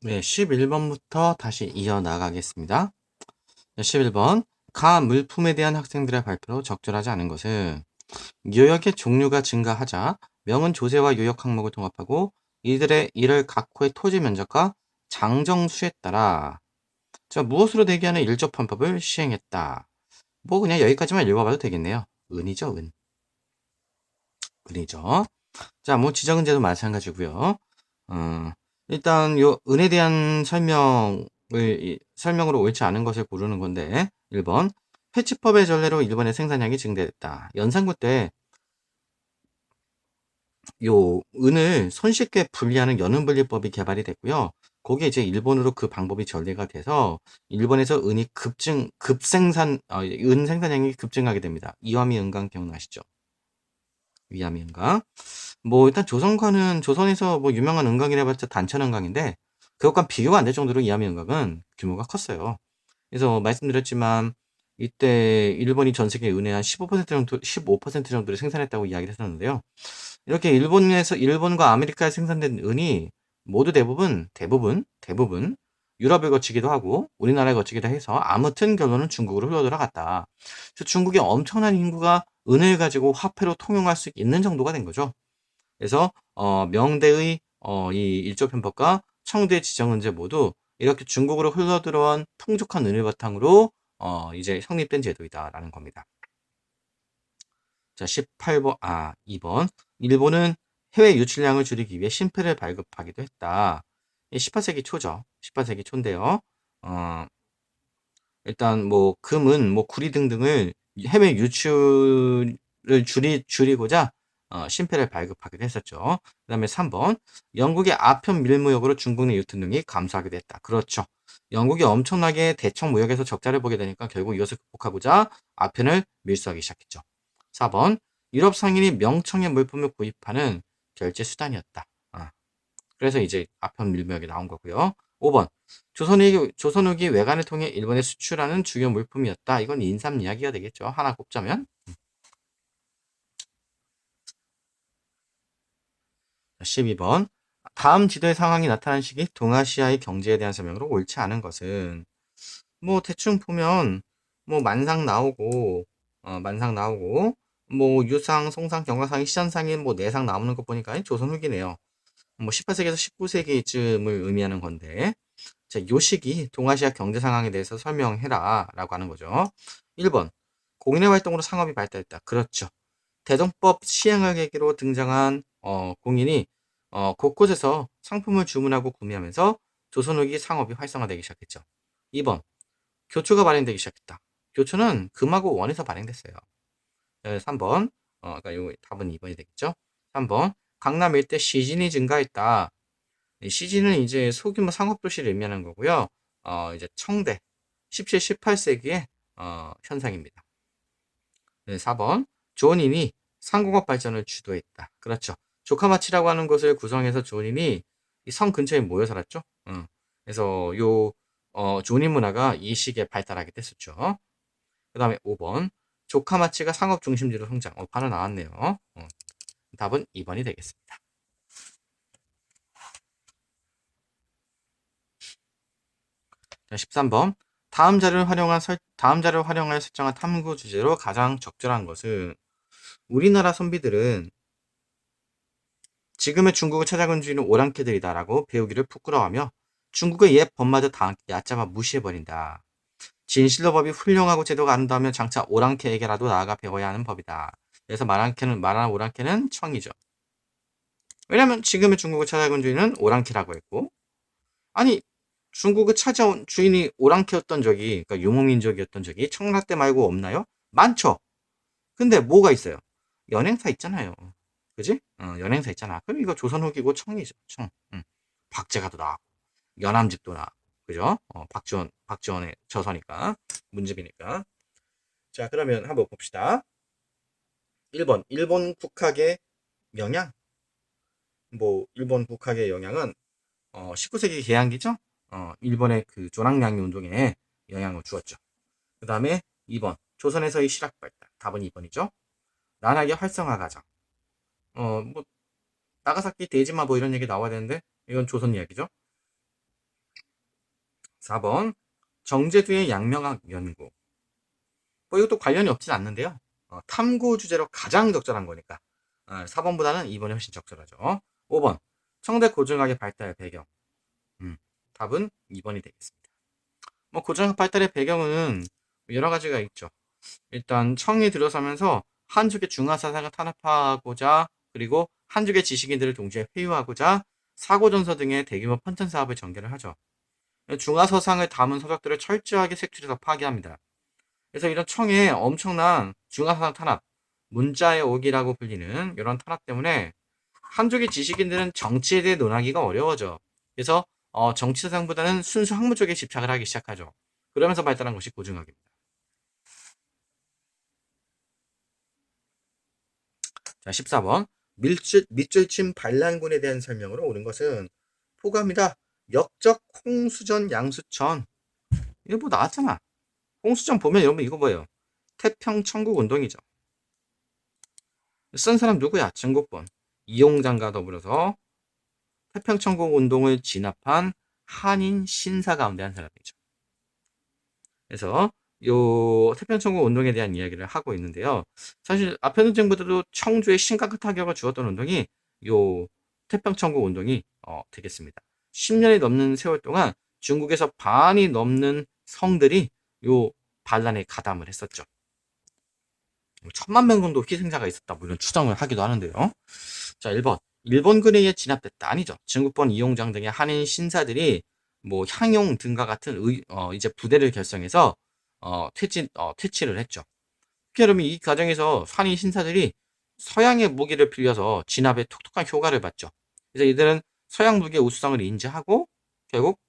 네, 11번부터 다시 이어나가겠습니다. 11번. 가 물품에 대한 학생들의 발표로 적절하지 않은 것은 요역의 종류가 증가하자 명은 조세와 요역 항목을 통합하고 이를 각호의 토지 면적과 장정수에 따라 무엇으로 대기하는 일조 편법을 시행했다. 뭐 그냥 여기까지만 읽어봐도 되겠네요. 은이죠, 은. 은이죠. 자, 뭐 지정은제도 마찬가지고요. 어, 일단 요 은에 대한 설명으로 옳지 않은 것을 고르는 건데 1번. 패치법의 전례로 일본의 생산량이 증대됐다. 연산구 때 요 은을 손쉽게 분리하는 연은분리법이 개발이 됐고요. 거기에 이제 일본으로 그 방법이 전례가 돼서 일본에서 은이 은 생산량이 급증하게 됩니다. 이와미 은강 기억나시죠? 이와미 은강. 뭐 일단 조선에서 뭐 유명한 은강이라 봤자 단천 은강인데 그것과 비교가 안 될 정도로 이와미 은강은 규모가 컸어요. 그래서 말씀드렸지만 이때 일본이 전 세계 은의 한 15% 정도를 생산했다고 이야기를 했었는데요. 이렇게 일본과 아메리카에 생산된 은이 모두 대부분 유럽을 거치기도 하고 우리나라에 거치기도 해서 아무튼 결론은 중국으로 흘러들어갔다. 그래서 중국의 엄청난 인구가 은을 가지고 화폐로 통용할 수 있는 정도가 된 거죠. 그래서 명대의 이 일조편법과 청두의 지정은제 모두 이렇게 중국으로 흘러들어온 풍족한 은을 바탕으로 이제 성립된 제도이다라는 겁니다. 자, 18번, 2번. 일본은 해외 유출량을 줄이기 위해 심표를 발급하기도 했다. 18세기 초죠. 18세기 초인데요. 일단 뭐 금은 뭐 구리 등등을 해외 유출을 줄이고자 심표를 발급하기도 했었죠. 그 다음에 3번. 영국의 아편 밀무역으로 중국 내 유통 등이 감소하기도 했다. 그렇죠. 영국이 엄청나게 대청 무역에서 적자를 보게 되니까 결국 이것을 극복하고자 아편을 밀수하기 시작했죠. 4번. 유럽 상인이 명청의 물품을 구입하는 결제 수단이었다. 그래서 이제 아편 밀무역이 나온 거고요. 5번. 조선후기 외관을 통해 일본에 수출하는 주요 물품이었다. 이건 인삼 이야기가 되겠죠. 하나 꼽자면. 12번. 다음 지도의 상황이 나타난 시기 동아시아의 경제에 대한 설명으로 옳지 않은 것은 뭐 대충 보면 뭐 만상 나오고 뭐 유상, 송상, 경과상이 시전상이 뭐 내상 나오는 거 보니까 조선 후기네요. 뭐 18세기에서 19세기쯤을 의미하는 건데 자, 요 시기 동아시아 경제 상황에 대해서 설명해라 라고 하는 거죠. 1번. 공인의 활동으로 상업이 발달했다. 그렇죠. 대동법 시행을 계기로 등장한 공인이 곳곳에서 상품을 주문하고 구매하면서 조선 후기 상업이 활성화되기 시작했죠. 2번. 교초가 발행되기 시작했다. 교초는 금하고 원에서 발행됐어요. 3번. 그러니까 요 답은 2번이 되겠죠. 3번. 강남 일대 시진이 증가했다. 시진은 이제 소규모 상업도시를 의미하는 거고요. 이제 청대 17, 18세기의 현상입니다. 4번. 존인이 상공업 발전을 주도했다. 그렇죠. 조카마치라고 하는 곳을 구성해서 존인이 이 성 근처에 모여 살았죠. 그래서 요 존인 문화가 이 시기에 발달하게 됐었죠. 그 다음에 5번. 조카마치가 상업 중심지로 성장. 바로 나왔네요. 답은 2번이 되겠습니다. 자, 13번. 다음 자료를 활용하여 설정한 탐구 주제로 가장 적절한 것은 우리나라 선비들은 지금의 중국을 찾아간 주인은 오랑캐들이다라고 배우기를 부끄러워하며 중국의 옛 법마저 다 얕잡아 무시해버린다. 진실로 법이 훌륭하고 제도가 아름다우면 장차 오랑캐에게라도 나아가 배워야 하는 법이다. 그래서 말하는 오랑캐는 청이죠. 왜냐면 지금의 중국을 찾아간 주인은 오랑캐라고 했고 아니 중국을 찾아온 주인이 오랑캐였던 적이 그러니까 유목민족이었던 적이 청나때 말고 없나요? 많죠. 근데 뭐가 있어요? 연행사 있잖아요. 그지? 연행사 있잖아. 그럼 이거 조선 후기고 청이죠. 청. 박제가도 나왔고 연암집도 나왔고 그죠? 박지원의 저서니까 문집이니까. 자 그러면 한번 봅시다. 1번 일본 국학의 영향. 뭐 일본 국학의 영향은 19세기 개항기죠? 일본의 그 조랑양이 운동에 영향을 주었죠. 그 다음에 2번 조선에서의 실학 발달. 답은 2번이죠. 난학의 활성화 과정. 뭐 나가사키 데이지마 뭐 이런 얘기 나와야 되는데 이건 조선 이야기죠. 4번 정제두의 양명학 연구. 뭐 이것도 관련이 없진 않는데요. 탐구 주제로 가장 적절한 거니까 4번보다는 2번이 훨씬 적절하죠. 5번 청대 고증학의 발달 배경. 답은 2번이 되겠습니다. 뭐 고증학 발달의 배경은 여러 가지가 있죠. 일단 청이 들어서면서 한족의 중화 사상을 탄압하고자, 그리고 한족의 지식인들을 동시에 회유하고자 사고전서 등의 대규모 편찬 사업을 전개를 하죠. 중화 서상을 담은 서적들을 철저하게 색출해서 파괴합니다. 그래서 이런 청의 엄청난 중화 사상 탄압, 문자의 옥이라고 불리는 이런 탄압 때문에 한족의 지식인들은 정치에 대해 논하기가 어려워져. 그래서 정치 사상보다는 순수 학문 쪽에 집착을 하기 시작하죠. 그러면서 발달한 것이 고증학입니다. 자, 14번. 밑줄침 반란군에 대한 설명으로 옳은 것은 포가입니다. 역적 홍수전 양수천. 이거 뭐 나왔잖아. 홍수전 보면 여러분 이거 뭐예요? 태평천국 운동이죠. 쓴 사람 누구야? 증국본. 이용장과 더불어서 태평천국 운동을 진압한 한인 신사 가운데 한 사람이죠. 그래서 요 태평천국 운동에 대한 이야기를 하고 있는데요. 사실 아편 전쟁보다도 청주에 심각한 타격을 주었던 운동이 요 태평천국 운동이 되겠습니다. 10년이 넘는 세월 동안 중국에서 반이 넘는 성들이 요 반란에 가담을 했었죠. 1000만 명 정도 희생자가 있었다, 뭐 이런 추정을 하기도 하는데요. 자, 1번. 일본군에 의해 진압됐다. 아니죠. 증국본 이용장 등의 한인 신사들이 뭐 향용 등과 같은 이제 부대를 결성해서 퇴치를 했죠. 여러분, 이 과정에서 한인 신사들이 서양의 무기를 빌려서 진압에 톡톡한 효과를 봤죠. 그래서 이들은 서양 무기의 우수성을 인지하고 결국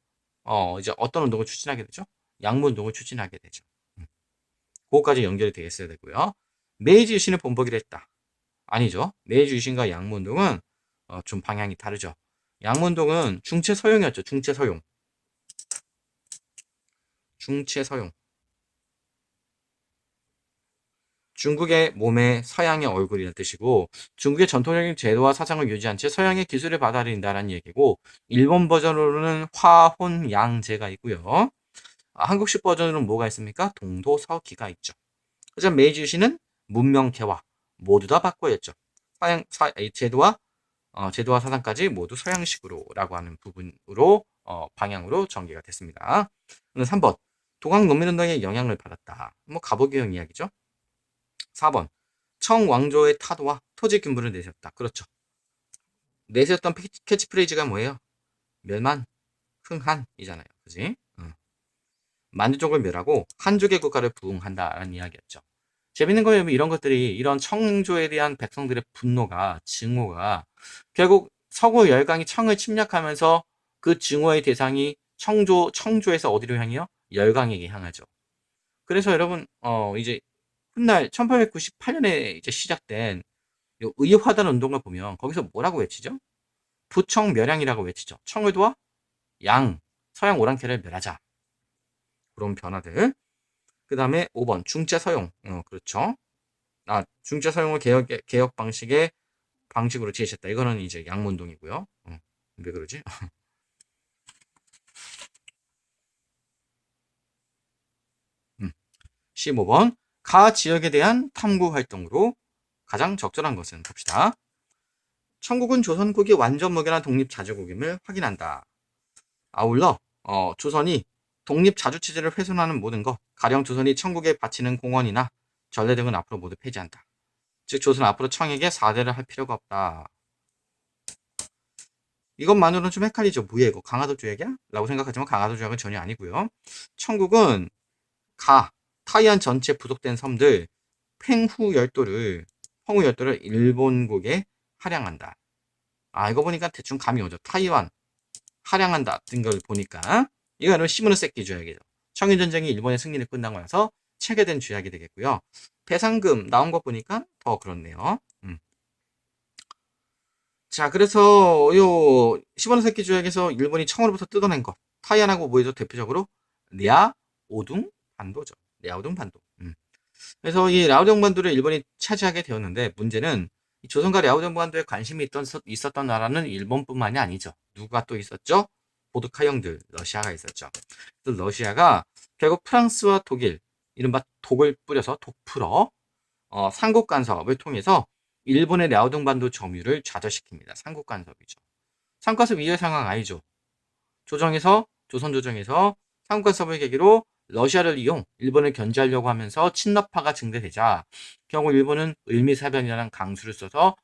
이제 어떤 운동을 추진하게 되죠? 양무 운동을 추진하게 되죠. 그거까지 연결이 되어 있어야 되고요. 메이지 유신을 본보기로 했다. 아니죠. 메이지 유신과 양무 운동은 좀 방향이 다르죠. 양무 운동은 중체 서용이었죠. 중체 서용. 중국의 몸에 서양의 얼굴이라는 뜻이고, 중국의 전통적인 제도와 사상을 유지한 채 서양의 기술을 받아들인다는 얘기고, 일본 버전으로는 화혼양제가 있고요. 한국식 버전으로는 뭐가 있습니까? 동도서기가 있죠. 그래서 메이지 유신은 문명 개화 모두 다 바꿔였죠. 제도와 사상까지 모두 서양식으로라고 하는 부분으로 방향으로 전개가 됐습니다. 3번. 동학 농민운동의 영향을 받았다. 뭐 가보기형 이야기죠. 4번. 청왕조의 타도와 토지 김부를 내세웠다. 그렇죠. 내세웠던 캐치프레이즈가 뭐예요? 멸만, 흥한이잖아요. 그지? 만주족을 멸하고 한족의 국가를 부흥한다라는 이야기였죠. 재밌는 거예요. 이런 것들이, 이런 청조에 대한 백성들의 분노가, 증오가 결국 서구 열강이 청을 침략하면서 그 증오의 대상이 청조에서 어디로 향해요? 열강에게 향하죠. 그래서 여러분 이제 훗날 1898년에 이제 시작된 의화단 운동을 보면 거기서 뭐라고 외치죠? 부청 멸양이라고 외치죠. 청을 도와 서양 오랑캐를 멸하자. 그런 변화들. 그 다음에 5번 중체 서용. 그렇죠. 중체 서용을 개혁 방식으로 제시했다. 이거는 이제 양문동이고요. 왜 그러지? 15번 가 지역에 대한 탐구 활동으로 가장 적절한 것은 봅시다. 청국은 조선국이 완전 무결한 독립 자주국임을 확인한다. 아울러 조선이 독립 자주체제를 훼손하는 모든 것, 가령 조선이 청국에 바치는 공원이나 전래 등은 앞으로 모두 폐지한다. 즉 조선은 앞으로 청에게 사대를 할 필요가 없다. 이것만으로는 좀 헷갈리죠. 뭐야 이거 강화도 조약이야? 라고 생각하지만 강화도 조약은 전혀 아니고요. 청국은 타이안 전체 부속된 섬들 팽후 열도를 일본국에 할양한다. 이거 보니까 대충 감이 오죠. 타이완 할양한다 뜬 걸 보니까 이거는 시모노세키 조약이죠. 청일전쟁이 일본의 승리를 끝나고 나서 체결된 조약이 되겠고요. 배상금 나온 거 보니까 더 그렇네요. 자, 그래서 요 시모노세키 조약에서 일본이 청으로부터 뜯어낸 것, 타이완하고 뭐죠? 대표적으로 랴오둥 반도죠. 랴오둥 반도. 그래서 이 랴오둥 반도를 일본이 차지하게 되었는데, 문제는 이 조선과 랴오둥 반도에 관심이 있었던 나라는 일본뿐만이 아니죠. 누가 또 있었죠? 보드카형들 러시아가 있었죠. 그래서 러시아가 결국 프랑스와 독일, 이른바 독을 뿌려서 독풀어 삼국 간섭을 통해서 일본의 랴오둥반도 점유를 좌절시킵니다. 삼국 간섭이죠. 삼국 간섭 이해 상황 아니죠. 조선 조정에서 삼국 간섭을 계기로 러시아를 이용 일본을 견제하려고 하면서 친러파가 증대되자 결국 일본은 을미사변이라는 강수를 써서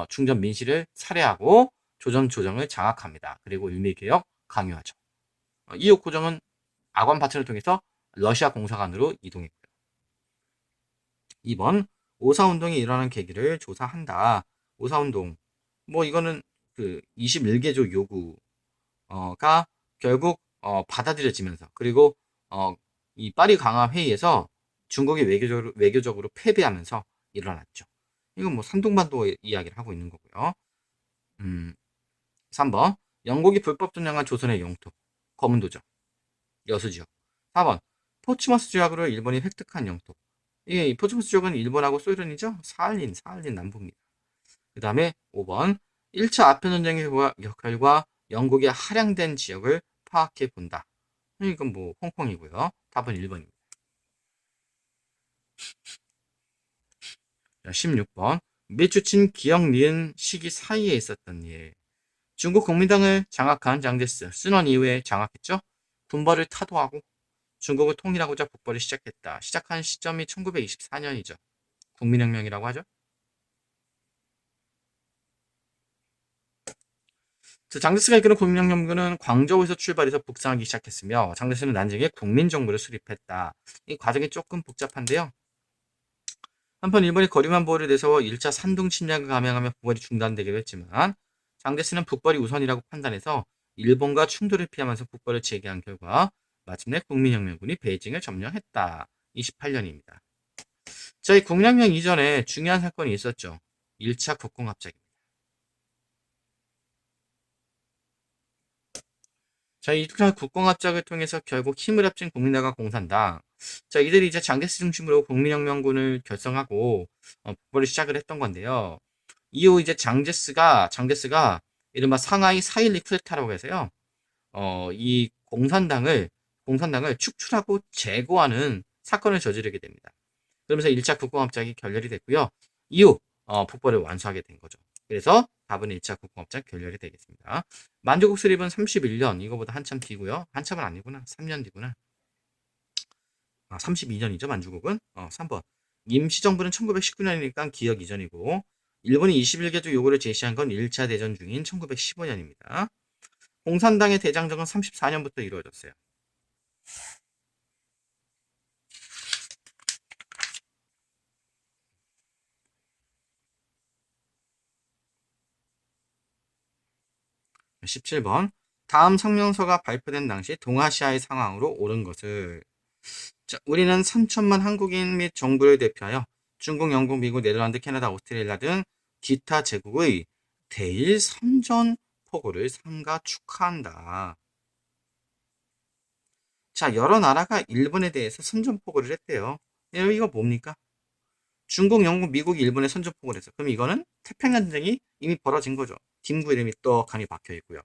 충전 민씨를 살해하고 조선 조정을 장악합니다. 그리고 을미개혁 강요하죠. 이후 고정은 아관 파천을 통해서 러시아 공사관으로 이동했고요. 2번 오사운동이 일어나는 계기를 조사한다. 오사운동 이거는 그 21개조 요구가 결국 받아들여지면서 그리고 이 파리 강화 회의에서 중국이 외교적으로 패배하면서 일어났죠. 이건 산둥반도 이야기를 하고 있는 거고요. 3번 영국이 불법 점령한 조선의 영토 거문도죠. 여수지역. 4번 포츠머스 조약으로 일본이 획득한 영토. 이 포츠머스 지역은 일본하고 소련이죠. 사할린 남부입니다. 그 다음에 5번 1차 아편전쟁의 결과 영국의 할양된 지역을 파악해 본다. 이건 홍콩이고요. 답은 1번입니다. 16번 밀주친 기억 니은 시기 사이에 있었던 일. 중국 국민당을 장악한 장제스 순원 이후에 장악했죠. 군벌을 타도하고 중국을 통일하고자 북벌을 시작했다. 시작한 시점이 1924년이죠. 국민혁명이라고 하죠. 장제스가 이끄는 국민혁명군은 광저우에서 출발해서 북상하기 시작했으며 장제스는 난징에 국민정부를 수립했다. 이 과정이 조금 복잡한데요. 한편 일본이 거리만 보호를 내세워 1차 산둥 침략을 감행하며 북벌이 중단되기도 했지만 장제스는 북벌이 우선이라고 판단해서 일본과 충돌을 피하면서 북벌을 재개한 결과 마침내 국민혁명군이 베이징을 점령했다. 28년입니다. 자, 이 국민혁명 이전에 중요한 사건이 있었죠. 1차 국공합작입니다. 자, 1차 국공합작을 통해서 결국 힘을 합친 국민당과 공산당. 자, 이들이 이제 장제스 중심으로 국민혁명군을 결성하고 북벌을 시작을 했던 건데요. 이후 이제 장제스가 이른바 상하이 4.12 쿠데타라고 해서요. 이 공산당을 축출하고 제거하는 사건을 저지르게 됩니다. 그러면서 1차 국공합작이 결렬이 됐고요. 이후 북벌을 완수하게 된 거죠. 그래서 답은 1차 국공합작 결렬이 되겠습니다. 만주국 수립은 31년, 이거보다 한참 뒤고요. 한참은 아니구나. 3년 뒤구나. 32년이죠, 만주국은. 3번. 임시정부는 1919년이니까 기억 이전이고, 일본이 21개조 요구를 제시한 건 1차 대전 중인 1915년입니다. 공산당의 대장정은 34년부터 이루어졌어요. 십 17번. 다음 성명서가 발표된 당시 동아시아의 상황으로 옳은 것을. 자, 우리는 3천만 한국인 및 정부를 대표하여 중국, 영국, 미국, 네덜란드, 캐나다, 오스트레일리아 등 기타 제국의 대일 선전 포고를 삼가 축하한다. 자, 여러 나라가 일본에 대해서 선전포고를 했대요. 이거 뭡니까? 중국, 영국, 미국이 일본에 선전포고를 했어. 그럼 이거는 태평양 전쟁이 이미 벌어진 거죠. 김구 이름이 떡하니 박혀 있고요.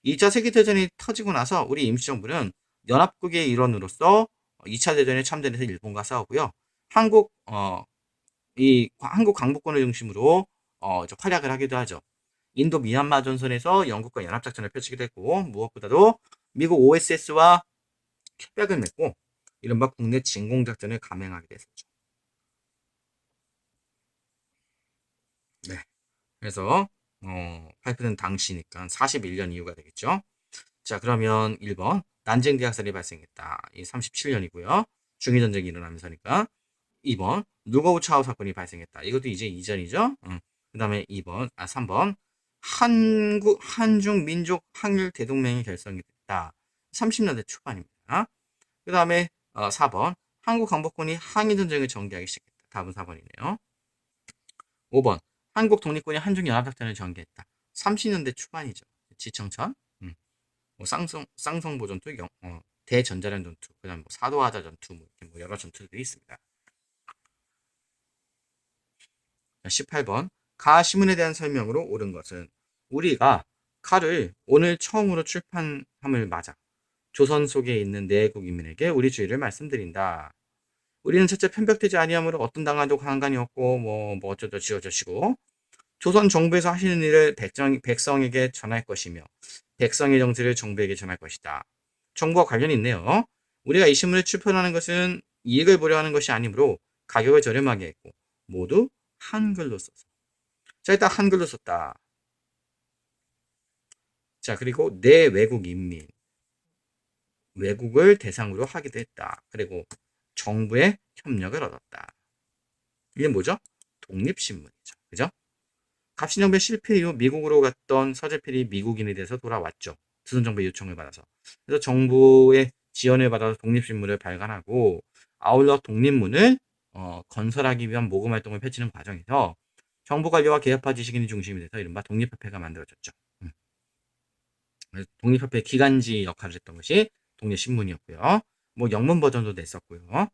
2차 세계대전이 터지고 나서 우리 임시정부는 연합국의 일원으로서 2차 대전에 참전해서 일본과 싸우고요. 한국 광복군을 중심으로 활약을 하기도 하죠. 인도 미얀마 전선에서 영국과 연합작전을 펼치기도 했고, 무엇보다도 미국 OSS와 협약을 맺고 이른바 국내 진공작전을 감행하기도 했었죠. 네. 그래서 발표된 당시니까 41년 이후가 되겠죠. 자, 그러면 1번 난징 대학살이 발생했다. 이 37년이고요. 중위전쟁이 일어나면서니까. 2번 누거우 차오 사건이 발생했다. 이것도 이제 이전이죠. 그 다음에 3번 한중 민족 항일 대동맹이 결성이 됐다. 30년대 초반입니다. 그 다음에 4번 한국 광복군이 항일전쟁을 전개하기 시작했다. 답은 4번이네요. 5번 한국 독립군이 한중연합작전을 전개했다. 30년대 초반이죠. 지청천, 쌍성보 전투, 대전자련 전투, 그 다음 사도하자 전투, 이렇게 여러 전투들이 있습니다. 18번 가시문에 대한 설명으로 옳은 것은 우리가 칼을 오늘 처음으로 출판함을 맞아 조선 속에 있는 내국 인민에게 우리 주의를 말씀드린다. 우리는 첫째 편벽되지 아니하므로 어떤 당한도 상관이 없고 뭐 어쩌다 지어저시고 조선 정부에서 하시는 일을 백성에게 전할 것이며 백성의 정치를 정부에게 전할 것이다. 정부와 관련이 있네요. 우리가 이 신문을 출판하는 것은 이익을 보려 하는 것이 아니므로 가격을 저렴하게 했고 모두 한글로 써서. 자, 일단 한글로 썼다. 자, 그리고 내 외국 인민, 외국을 대상으로 하기도 했다. 그리고 정부의 협력을 얻었다. 이게 뭐죠? 독립신문이죠. 그죠? 갑신정변 실패 이후 미국으로 갔던 서재필이 미국인이 돼서 돌아왔죠. 조선정부의 요청을 받아서. 그래서 정부의 지원을 받아서 독립신문을 발간하고 아울러 독립문을 건설하기 위한 모금활동을 펼치는 과정에서 정부 관료와 계급화 지식인이 중심이 돼서 이른바 독립협회가 만들어졌죠. 독립협회 기간지 역할을 했던 것이 독립신문이었고요. 뭐 영문 버전도 냈었고요.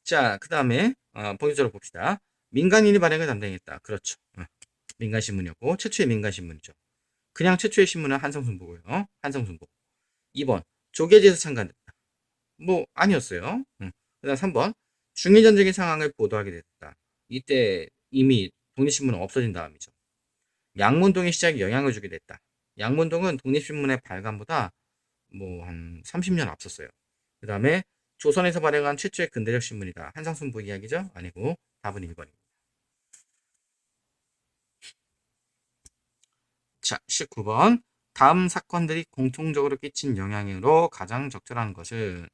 자, 그 다음에 본격적으로 봅시다. 민간인이 발행을 담당했다. 그렇죠. 민간신문이었고 최초의 민간신문이죠. 그냥 최초의 신문은 한성순보고요. 한성순보. 2번 조계지에서 창간됐다. 뭐 아니었어요. 그 다음 3번 중일전쟁의 상황을 보도하게 됐다. 이때 이미 독립신문은 없어진 다음이죠. 양문동의 시작에 영향을 주게 됐다. 양문동은 독립신문의 발간보다 뭐 한 30년 앞섰어요. 그 다음에 조선에서 발행한 최초의 근대적 신문이다. 한성순보 이야기죠? 아니고 답은 1번입니다. 자, 19번. 다음 사건들이 공통적으로 끼친 영향으로 가장 적절한 것은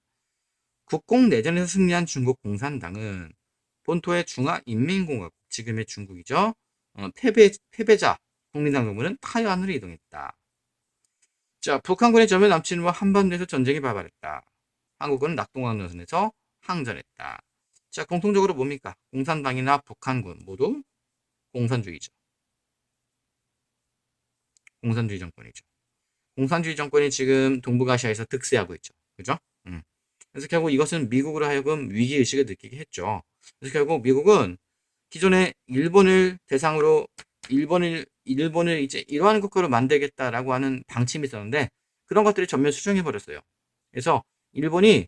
국공내전에서 승리한 중국 공산당은 본토의 중화인민공화국, 지금의 중국이죠. 패배자 국민당 정부는 타이완으로 이동했다. 자, 북한군의 점을 남친과 한반도에서 전쟁이 발발했다. 한국은 낙동강전선에서 항전했다. 자, 공통적으로 뭡니까? 공산당이나 북한군 모두 공산주의죠. 공산주의 정권이죠. 공산주의 정권이 지금 동북아시아에서 득세하고 있죠. 그죠? 그래서 결국 이것은 미국으로 하여금 위기의식을 느끼게 했죠. 그래서 결국 미국은 기존에 일본을 대상으로 일본을 이제 이러한 국가로 만들겠다라고 하는 방침이 있었는데 그런 것들이 전면 수정해버렸어요. 그래서 일본이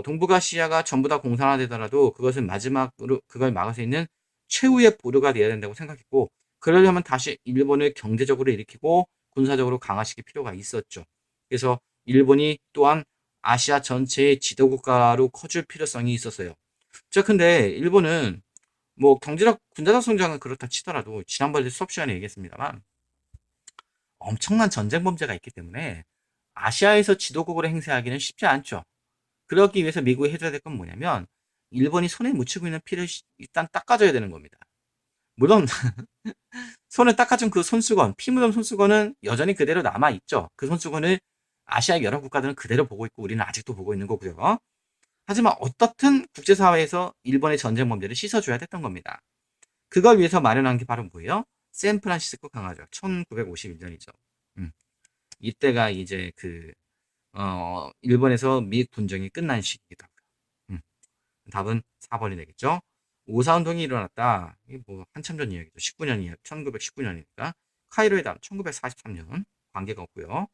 동북아시아가 전부 다 공산화되더라도 그것은 마지막으로 그걸 막을 수 있는 최후의 보루가 되어야 된다고 생각했고 그러려면 다시 일본을 경제적으로 일으키고 군사적으로 강화시킬 필요가 있었죠. 그래서 일본이 또한 아시아 전체의 지도국가로 커질 필요성이 있었어요. 자, 근데 일본은 뭐 경제적 군사적 성장은 그렇다 치더라도 지난번에 수업 시간에 얘기했습니다만 엄청난 전쟁 범죄가 있기 때문에 아시아에서 지도국으로 행세하기는 쉽지 않죠. 그러기 위해서 미국이 해줘야 될 건 뭐냐면 일본이 손에 묻히고 있는 피를 일단 닦아줘야 되는 겁니다. 물론 손을 닦아준 그 손수건, 피 묻은 손수건은 여전히 그대로 남아있죠. 그 손수건을 아시아 여러 국가들은 그대로 보고 있고 우리는 아직도 보고 있는 거고요. 하지만 어떻든 국제사회에서 일본의 전쟁 범죄를 씻어줘야 됐던 겁니다. 그걸 위해서 마련한 게 바로 뭐예요? 샌프란시스코 강화죠. 1951년이죠. 이때가 이제 일본에서 미 군정이 끝난 시기이기도 하고요. 답은 4번이 되겠죠. 오사운동이 일어났다. 이게 뭐 한참 전 이야기죠. 19년 이야기, 1919년이니까. 카이로의 담, 1943년. 관계가 없고요.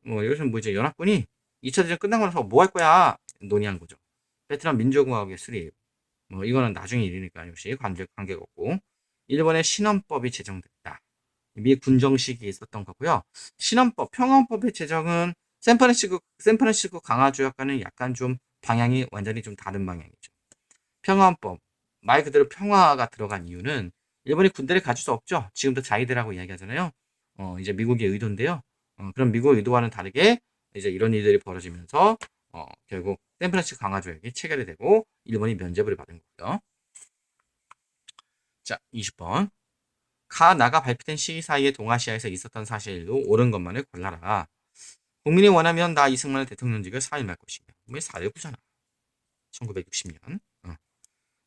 뭐 이것은 뭐 이제 연합군이 2차 대전 끝나고 나서 뭐 할 거야 논의한 거죠. 베트남 민주공화국의 수립. 뭐 이거는 나중에 일이니까 역시 관계가 없고. 일본의 신헌법이 제정됐다. 미 군정 시기에 있었던 거고요. 신헌법, 평화헌법의 제정은 샌프란시스코 강화조약과는 약간 좀 방향이 완전히 좀 다른 방향이죠. 평화헌법, 말 그대로 평화가 들어간 이유는 일본이 군대를 가질 수 없죠. 지금도 자위대라고 이야기하잖아요. 이제 미국의 의도인데요. 그럼 미국의 의도와는 다르게 이제 이런 일들이 벌어지면서 결국 샌프란시스코 강화조약이 체결이 되고 일본이 면제부를 받은 거고요. 자, 20번. 나가 발표된 시기 사이에 동아시아에서 있었던 사실로 옳은 것만을 골라라. 국민이 원하면 나 이승만을 대통령직을 사임할 것이며. 왜 4.19잖아. 1960년.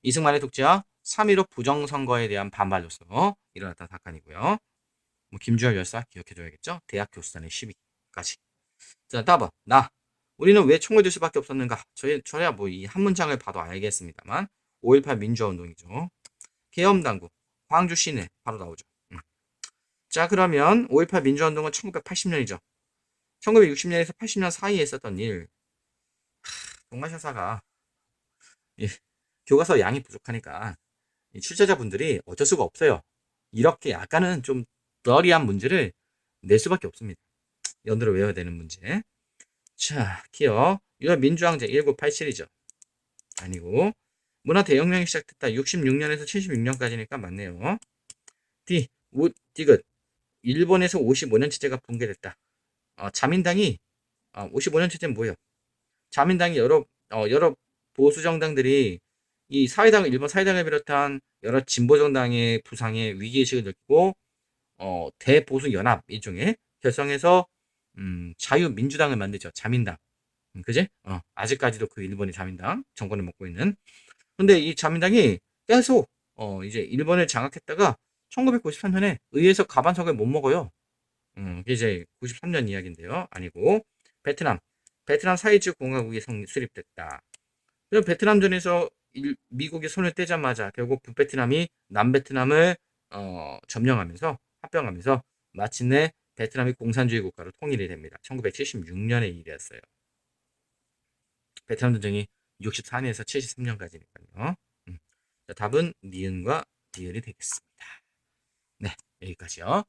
이승만의 독재와 3.15 부정선거에 대한 반발로서 일어났던 사건이고요. 뭐 김주열 열사 기억해줘야겠죠. 대학 교수단의 시비까지. 자, 따봐. 우리는 왜 총을 들 수밖에 없었는가? 저야 뭐 이 한 문장을 봐도 알겠습니다만 5.18 민주화운동이죠. 계엄당국, 광주 시내 바로 나오죠. 자, 그러면 5.18 민주화운동은 1980년이죠. 1960년에서 80년 사이에 있었던 일. 동아시아사가 교과서 양이 부족하니까 이 출제자분들이 어쩔 수가 없어요. 이렇게 약간은 좀 덜리한 문제를 낼 수밖에 없습니다. 연도를 외워야 되는 문제. 자, 기억. 유럽 민주항쟁 1987이죠. 아니고 문화 대혁명이 시작됐다. 66년에서 76년까지니까 맞네요. D. 디귿. 일본에서 55년 체제가 붕괴됐다. 자민당이 55년 체제는 뭐예요? 자민당이 여러 보수 정당들이 이 사회당 일본 사회당을 비롯한 여러 진보 정당의 부상에 위기의식을 느끼고 대보수 연합 일종의 결성해서 자유민주당을 만들죠. 자민당. 그지? 아직까지도 그 일본의 자민당 정권을 먹고 있는. 근데 이 자민당이 계속 이제 일본을 장악했다가 1993년에 의회에서 가반석을 못 먹어요. 이게 이제 93년 이야기인데요. 아니고 베트남 사회주의 공화국이 수립됐다. 그래서 베트남전에서 미국이 손을 떼자마자 결국 북베트남이 남베트남을 점령하면서 합병하면서 마침내 베트남이 공산주의 국가로 통일이 됩니다. 1976년의 일이었어요. 베트남 전쟁이 64년에서 73년까지니까요. 자, 답은 니은과 디을이 되겠습니다. 네, 여기까지요.